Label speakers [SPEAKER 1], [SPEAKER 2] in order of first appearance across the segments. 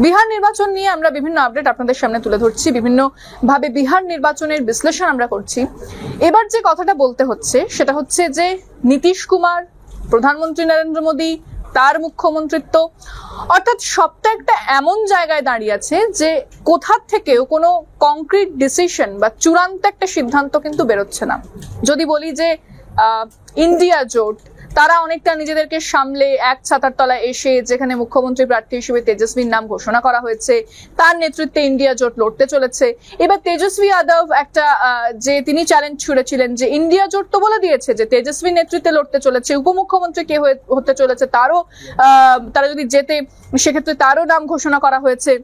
[SPEAKER 1] বিহার নির্বাচন নিয়ে আমরা বিভিন্ন আপডেট আপনাদের সামনে তুলে ধরছি, বিভিন্ন ভাবে বিহার নির্বাচনের বিশ্লেষণ আমরা করছি। এবার যে কথাটা বলতে হচ্ছে সেটা হচ্ছে যে নীতিশ কুমার, প্রধানমন্ত্রী নরেন্দ্র মোদী, তার মুখ্যমন্ত্রিত্ব, অর্থাৎ সবটা একটা এমন জায়গায় দাঁড়িয়ে আছে যে কোথা থেকেও কোনো কংক্রিট ডিসিশন বা চূড়ান্ত একটা সিদ্ধান্ত কিন্তু বেরোচ্ছে না। যদি বলি যে ইন্ডিয়া জোট, তারা অনেকটা নিজেদেরকে সামলে এক ছাতার তলায় এসে, যেখানে মুখ্যমন্ত্রী প্রার্থী হিসেবে তেজস্বীর নাম ঘোষণা করা হয়েছে, তার নেতৃত্বে ইন্ডিয়া জোট লড়তে চলেছে। এবার তেজস্বী যাদব একটা যে তিনি চ্যালেঞ্জ ছুড়েছিলেন যে ইন্ডিয়া জোট তো বলে দিয়েছে যে তেজস্বীর নেতৃত্বে লড়তে চলেছে, উপমুখ্যমন্ত্রী কে হতে চলেছে তারও, তারা যদি জেতে সেক্ষেত্রে তারও নাম ঘোষণা করা হয়েছে।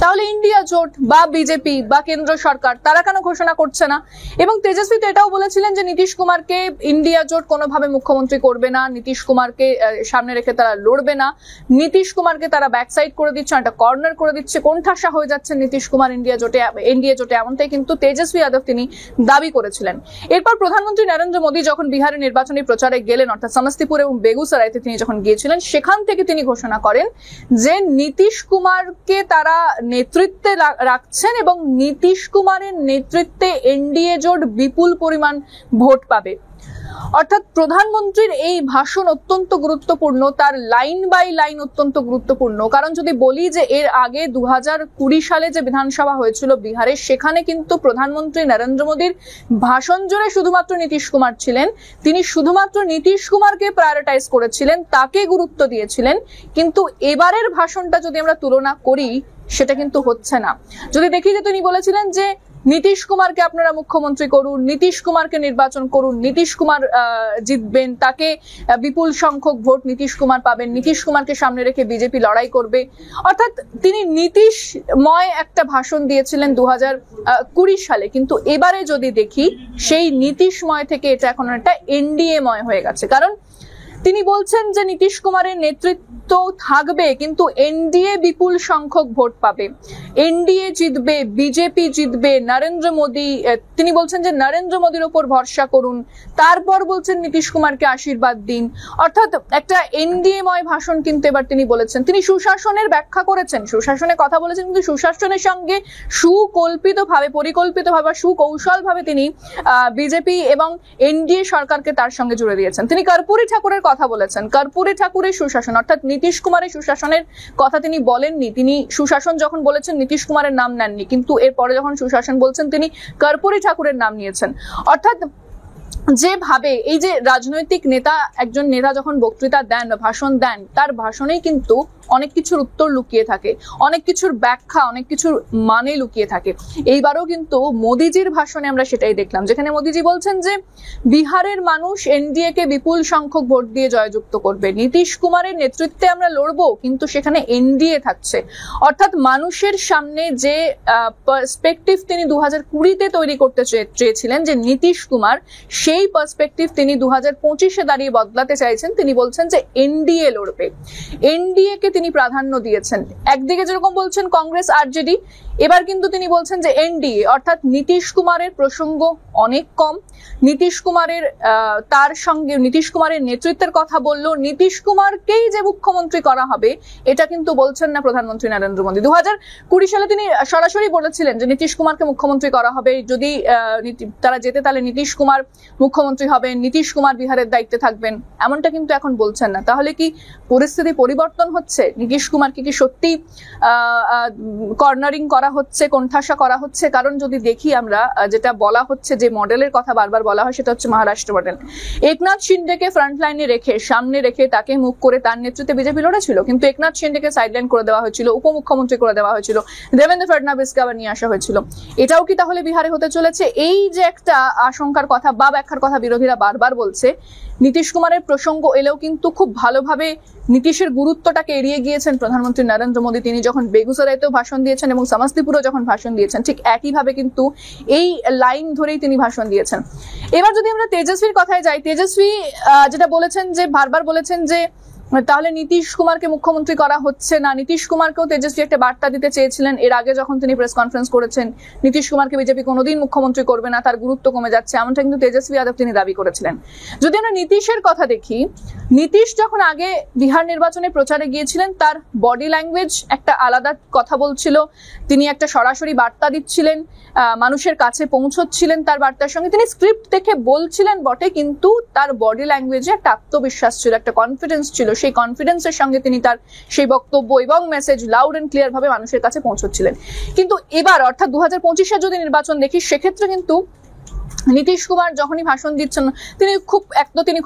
[SPEAKER 1] তাহলে ইন্ডিয়া জোট বা বিজেপি বা কেন্দ্র সরকার তারা কেন ঘোষণা করছে না? এবং তেজস্বী তো এটাও বলেছিলেন যে নীতিশ কুমারকে ইন্ডিয়া জোট কোনোভাবে মুখ্যমন্ত্রী করবে না, নীতিশ কুমারকে সামনে রেখে তারা লড়বে না, নীতিশ কুমারকে তারা ব্যাকসাইড করে দিচ্ছে, একটা কর্নার করে দিচ্ছে, কোণঠাসা হয়ে যাচ্ছে নীতিশ কুমার ইন্ডিয়া জোটে, এমনটাই কিন্তু তেজস্বী যাদব তিনি দাবি করেছিলেন। এরপর প্রধানমন্ত্রী নরেন্দ্র মোদী যখন বিহারের নির্বাচনী প্রচারে গেলেন, অর্থাৎ সমস্তিপুর এবং বেগুসরাইতে তিনি যখন গিয়েছিলেন, সেখান থেকে তিনি ঘোষণা করেন যে নীতিশ কুমারকে তারা নেতৃত্বে রাখছেন এবং নীতিশ কুমারের নেতৃত্বে এনডিএ জোট বিপুল পরিমাণ ভোট পাবে। অর্থাৎ প্রধানমন্ত্রীর এই ভাষণ অত্যন্ত গুরুত্বপূর্ণ, তার লাইন বাই লাইন অত্যন্ত গুরুত্বপূর্ণ। কারণ যদি বলি যে এর আগে 2020 সালে যে বিধানসভা হয়েছিল বিহারে, সেখানে কিন্তু প্রধানমন্ত্রী নরেন্দ্র মোদীর ভাষণ জুড়ে শুধুমাত্র নীতিশ কুমার ছিলেন, তিনি শুধুমাত্র নীতিশ কুমারকে প্রায়োরিটাইজ করেছিলেন, তাকে গুরুত্ব দিয়েছিলেন। কিন্তু এবারের ভাষণটা যদি আমরা তুলনা করি, সেটা কিন্তু হচ্ছে না। যদি দেখি যে তিনি বলেছিলেন যে নীতিশ কুমারকে আপনারা মুখ্যমন্ত্রী করুন, নীতিশ কুমারকে নির্বাচন করুন, নীতিশ কুমার জিতবেন, তাকে বিপুল সংখ্যক ভোট নীতিশ কুমার পাবেন, নীতিশ কুমারকে সামনে রেখে বিজেপি লড়াই করবে। অর্থাৎ তিনি নীতিশময় একটা ভাষণ দিয়েছিলেন 2020 সালে, কিন্তু এবারে যদি দেখি সেই নীতিশময় থেকে এটা এখন একটা এনডিএ ময় হয়ে গেছে। কারণ তিনি বলছেন যে নীতিশ কুমারের নেতৃত্ব থাকবে কিন্তু এনডিএ বিপুল সংখ্যক ভোট পাবে, এনডিএ জিতবে, বিজেপি জিতবে, নরেন্দ্র মোদী, তিনি বলছেন যে নরেন্দ্র মোদীর উপর ভরসা করুন, তারপর বলছেন নীতিশ কুমারকে আশীর্বাদ দিন। অর্থাৎ একটা এনডিএ ময় ভাষণ কিন্তু এবার তিনি বলেছেন। তিনি সুশাসনের ব্যাখ্যা করেছেন, সুশাসনের কথা বলেছেন, কিন্তু সুশাসনের সঙ্গে পরিকল্পিতভাবে বা সুকৌশলভাবে তিনি বিজেপি এবং এনডিএ সরকারকে তার সঙ্গে জুড়ে দিয়েছেন। তিনি কর্পূরী ঠাকুরের কথা বলেছেন, কর্পূরী ঠাকুরের সুশাসন, অর্থাৎ নীতিশ কুমারের সুশাসনের কথা তিনি বলেননি। তিনি সুশাসন যখন বলেছেন নীতিশ কুমারের নাম নেননি, কিন্তু এরপরে যখন সুশাসন বলছেন তিনি কর্পূরী ঠাকুরের নাম নিয়েছেন। অর্থাৎ যেভাবে এই যে রাজনৈতিক নেতা, একজন নেতা যখন বক্তৃতা দেন বা ভাষণ দেন, তার ভাষণেই কিন্তু অনেক কিছুর উত্তর লুকিয়ে থাকে, অনেক কিছুর ব্যাখ্যা, অনেক কিছুর মানে লুকিয়ে থাকে। এইবারও কিন্তু মোদিজির ভাষণে আমরা সেটাই দেখলাম, যেখানে মোদিজি বলছেন যে বিহারের মানুষ এনডিএ কে বিপুল সংখ্যক ভোট দিয়ে জয়যুক্ত করবে, নীতিশ কুমারের নেতৃত্বে আমরা লড়বো, কিন্তু সেখানে এনডিএ থাকছে। অর্থাৎ মানুষের সামনে যে পার্সপেক্টিভ তিনি 2020-তে তৈরি করতে চেয়েছিলেন যে নীতিশ কুমার, সেই পার্সপেক্টিভ তিনি 2025-এ দাঁড়িয়ে বদলাতে চাইছেন। তিনি বলছেন যে এনডিএ লড়বে, এনডিএ কে তিনি প্রাধান্য দিয়েছেন। একদিকে যেরকম বলছেন কংগ্রেস আরজেডি, এবার কিন্তু তিনি বলছেন যে এনডিএ, অর্থাৎ নীতিশ কুমারের প্রসঙ্গ অনেক কম। নীতিশ কুমারের নেতৃত্বের কথা বললো, নীতিশ কুমারকেই যে মুখ্যমন্ত্রী করা হবে এটা কিন্তু বলছেন না প্রধানমন্ত্রী নরেন্দ্র মোদী। 2020 সালে তিনি সরাসরি বলেছিলেন যে নীতিশ কুমারকে মুখ্যমন্ত্রী করা হবে, যদি তারা জেতে তাহলে নীতিশ কুমার মুখ্যমন্ত্রী হবেন, নীতিশ কুমার বিহারের দায়িত্বে থাকবেন, এমনটা কিন্তু এখন বলছেন না। তাহলে কি পরিস্থিতি পরিবর্তন হচ্ছে? নীতিশ কুমারকে কি সত্যি কর্নারিং করা হচ্ছে, কোণঠাসা করা হচ্ছে? কারণ যদি দেখি আমরা, যেটা বলা হচ্ছে, যে মডেলের কথা বারবার বলা হয়, সেটা হচ্ছে মহারাষ্ট্র মডেল। একনাথ শিন্ডেকে ফ্রন্ট লাইনে রেখে, সামনে রেখে, তাকে মুখ করে তার নেতৃত্বে বিজেপি লড়েছিল, কিন্তু একনাথ শিন্ডেকে সাইডলাইন করে দেওয়া হয়েছিল, উপমুখ্যমন্ত্রী করে দেওয়া হয়েছিল, দেবেন্দ্র ফডনবিসকে আবার নিয়ে আসা হয়েছিল। এটাও কি তাহলে বিহারে হতে চলেছে? এই যে একটা আশঙ্কার কথা বা ব্যাখ্যার কথা বিরোধীরা বারবার বলছে, নীতিশ কুমারের প্রসঙ্গ এলেও কিন্তু খুব ভালোভাবে নীতিশের গুরুত্বটাকে এড়িয়ে গিয়েছেন প্রধানমন্ত্রী নরেন্দ্র মোদী। তিনি যখন বেগুসরাইতেও ভাষণ দিয়েছেন এবং সমস্তিপুরেও যখন ভাষণ দিয়েছেন, ঠিক একইভাবে কিন্তু এই লাইন ধরেই তিনি ভাষণ দিয়েছেন। এবার যদি আমরা তেজস্বীর কথায় যাই, তেজস্বী যেটা বলেছেন, যে বারবার বলেছেন যে তাহলে নীতিশ কুমারকে মুখ্যমন্ত্রী করা হচ্ছে না। নীতিশ কুমারকেও তেজস্বী একটা বার্তা দিতে চেয়েছিলেন এর আগে যখন তিনি প্রেস কনফারেন্স করেছেন, নীতিশ কুমারকে বিজেপি কোনোদিন মুখ্যমন্ত্রী করবে না, তার গুরুত্ব কমে যাচ্ছে, এমনটা কিন্তু তেজস্বী যাদব তিনি দাবি করেছিলেন। যদি আমরা নীতিশের কথা দেখি, নীতিশ যখন আগে বিহার নির্বাচনে প্রচারে গিয়েছিলেন, তার বডি ল্যাঙ্গুয়েজ একটা আলাদা কথা বলছিল, তিনি একটা সরাসরি বার্তা দিচ্ছিলেন, মানুষের কাছে পৌঁছচ্ছিলেন তার বার্তার সঙ্গে, তিনি স্ক্রিপ্ট দেখে বলছিলেন বটে, কিন্তু তার বডি ল্যাঙ্গুয়েজে একটা আত্মবিশ্বাস ছিল, একটা কনফিডেন্স ছিল, সেই কনফিডেন্সের সঙ্গে তিনি তার সেই বক্তব্য এবং মেসেজ লাউড এন্ড ক্লিয়ার ভাবে মানুষের কাছে পৌঁছচ্ছিলেন। কিন্তু এবার অর্থাৎ 2025-এ যদি নির্বাচন দেখি, সেক্ষেত্রে কিন্তু নীতিশ কুমার যখনই ভাষণ দিচ্ছেন, তিনি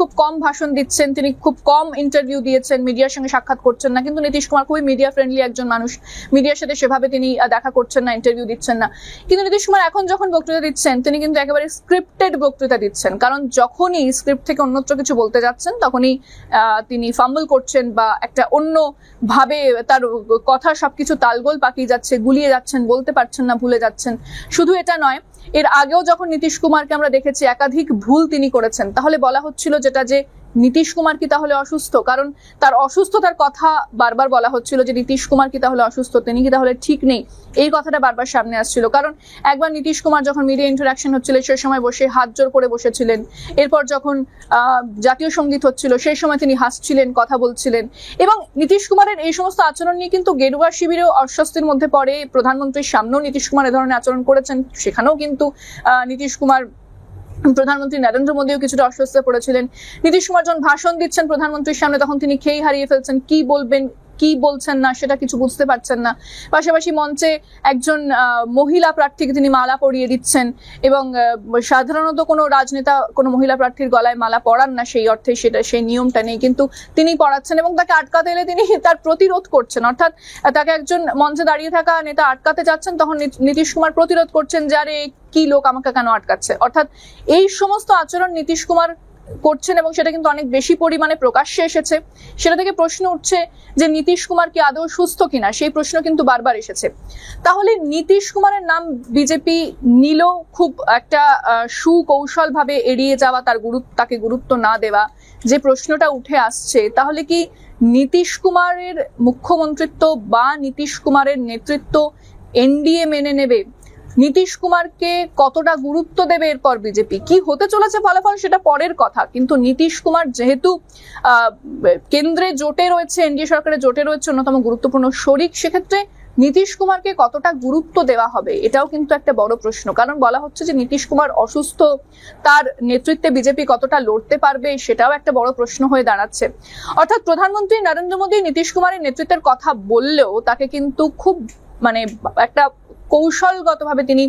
[SPEAKER 1] খুব কম ভাষণ দিচ্ছেন, তিনি খুব কম ইন্টারভিউ দিয়েছেন, মিডিয়ার সঙ্গে সাক্ষাৎ করছেন না। কিন্তু নীতিশ কুমার খুবই মিডিয়া ফ্রেন্ডলি একজন মানুষ, মিডিয়ার সাথে সেভাবে তিনি দেখা করছেন না, ইন্টারভিউ দিচ্ছেন না। কিন্তু নীতিশ কুমার এখন যখন বক্তৃতা দিচ্ছেন, তিনি কিন্তু একেবারে স্ক্রিপ্টেড বক্তৃতা দিচ্ছেন, কারণ যখনই স্ক্রিপ্ট থেকে অন্যত্র কিছু বলতে যাচ্ছেন, তখনই তিনি ফাম্বল করছেন বা একটা অন্য ভাবে তার কথা সবকিছু তালগোল পাকিয়ে যাচ্ছে, গুলিয়ে যাচ্ছেন, বলতে পারছেন না, ভুলে যাচ্ছেন। শুধু এটা নয়, এর আগেও যখন নীতিশ কুমারকে আমরা দেখেছি একাধিক ভুল তিনি করেছেন, তাহলে বলা হচ্ছিল যেটা যে নীতিশ কুমার কি তাহলে অসুস্থ, কারণ তার অসুস্থতার কথা বারবার বলা হচ্ছিল যে নীতিশ কুমার কি তাহলে অসুস্থ, তিনি কি তাহলে ঠিক নেই, এই কথাটা বারবার সামনে আসছিল। কারণ একবার নীতিশ কুমার যখন মিডিয়া ইন্টারাকশন হচ্ছিল সেই সময় বসে হাত জোর করে বসেছিলেন, এরপর যখন জাতীয় সঙ্গীত হচ্ছিল সেই সময় তিনি হাসছিলেন, কথা বলছিলেন, এবং নীতিশ কুমারের এই সমস্ত আচরণ নিয়ে কিন্তু গেরুয়া শিবিরেও অস্বস্তির মধ্যে পড়ে। প্রধানমন্ত্রীর সামনেও নীতিশ কুমার এ ধরনের আচরণ করেছেন, সেখানেও কিন্তু নীতিশ কুমার, প্রধানমন্ত্রী নরেন্দ্র মোদীও কিছুটা অস্বস্তি পড়েছিলেন। নীতিশ কুমার যখন ভাষণ দিচ্ছেন প্রধানমন্ত্রীর সামনে, তখন তিনি খেই হারিয়ে ফেলছেন, কি বলবেন কি বলছেন না সেটা কিছু বুঝতে পারছেন না। পাশাপাশি মঞ্চে একজন মহিলা প্রার্থীকে তিনি মালা পরিয়ে দিচ্ছেন, এবং সাধারণত কোনো রাজনেতা কোনো মহিলা প্রার্থীর গলায় মালা পরান না, সেই অর্থে সেই নিয়মটা নেই, কিন্তু তিনি পড়াচ্ছেন এবং তাকে আটকাতে এলে তিনি তার প্রতিরোধ করছেন, অর্থাৎ তাকে একজন মঞ্চে দাঁড়িয়ে থাকা নেতা আটকাতে যাচ্ছেন, তখন নীতিশ কুমার প্রতিরোধ করছেন যে আরে কি লোক আমাকে কেন আটকাচ্ছে। অর্থাৎ এই সমস্ত আচরণ নীতিশ কুমার করছেন এবং সেটা কিন্তু অনেক বেশি পরিমাণে প্রকাশ্যে এসেছে। সেটা থেকে প্রশ্ন উঠছে যে নীতিশ কুমার কি আদৌ সুস্থ কিনা, সেই প্রশ্ন কিন্তু বারবার এসেছে। তাহলে নীতিশ কুমারের নাম বিজেপি নিল খুব একটা সুকৌশল ভাবে এড়িয়ে যাওয়া, তাকে গুরুত্ব না দেওয়া, যে প্রশ্নটা উঠে আসছে, তাহলে কি নীতিশ কুমারের মুখ্যমন্ত্রিত্ব বা নীতিশ কুমারের নেতৃত্ব এনডিএ মেনে নেবে? নীতিশ কুমারকে কতটা গুরুত্ব দেবে এরপর বিজেপি? কি হতে চলেছে ফলাফল সেটা পরের কথা, কিন্তু নীতিশ কুমার যেহেতু কেন্দ্রে জোটে রয়েছে, এনডিএ সরকারের জোটে রয়েছে অন্যতম গুরুত্বপূর্ণ শরিক, সেক্ষেত্রে নীতিশ কুমারকে কতটা গুরুত্ব দেওয়া হবে এটাও কিন্তু একটা বড় প্রশ্ন। কারণ বলা হচ্ছে যে নীতিশ কুমার অসুস্থ, তার নেতৃত্বে বিজেপি কতটা লড়তে পারবে সেটাও একটা বড় প্রশ্ন হয়ে দাঁড়াচ্ছে। অর্থাৎ প্রধানমন্ত্রী নরেন্দ্র মোদী নীতিশ কুমারের নেতৃত্বের কথা বললেও তাকে কিন্তু খুব একটা কৌশলগতভাবে তিনি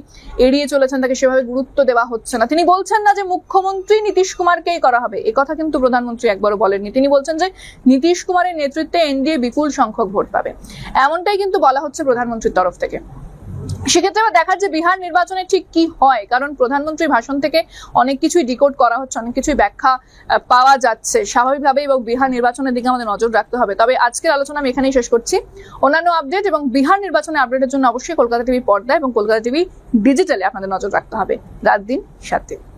[SPEAKER 1] এড়িয়ে চলেছেন, তাকে সেভাবে গুরুত্ব দেওয়া হচ্ছে না। তিনি বলছেন না যে মুখ্যমন্ত্রী নীতিশ কুমারকেই করা হবে, এ কথা কিন্তু প্রধানমন্ত্রী একবারও বলেননি। তিনি বলছেন যে নীতিশ কুমারের নেতৃত্বে এনডিএ বিপুল সংখ্যক ভোট পাবে, এমনটাই কিন্তু বলা হচ্ছে প্রধানমন্ত্রীর তরফ থেকে। সেক্ষেত্রে আবার দেখার যে বিহার নির্বাচনে ঠিক কি হয়, কারণ প্রধানমন্ত্রীর ভাষণ থেকে অনেক কিছুই ডিকোড করা হচ্ছে, অনেক কিছুই ব্যাখ্যা পাওয়া যাচ্ছে স্বাভাবিকভাবে, এবং বিহার নির্বাচনের দিকে আমাদের নজর রাখতে হবে। তবে আজকের আলোচনা আমি এখানেই শেষ করছি। অন্যান্য আপডেট এবং বিহার নির্বাচনের আপডেটের জন্য অবশ্যই কলকাতা টিভি পর্দা এবং কলকাতা টিভি ডিজিটালে আপনাদের নজর রাখতে হবে রাত দিন 7 দিন।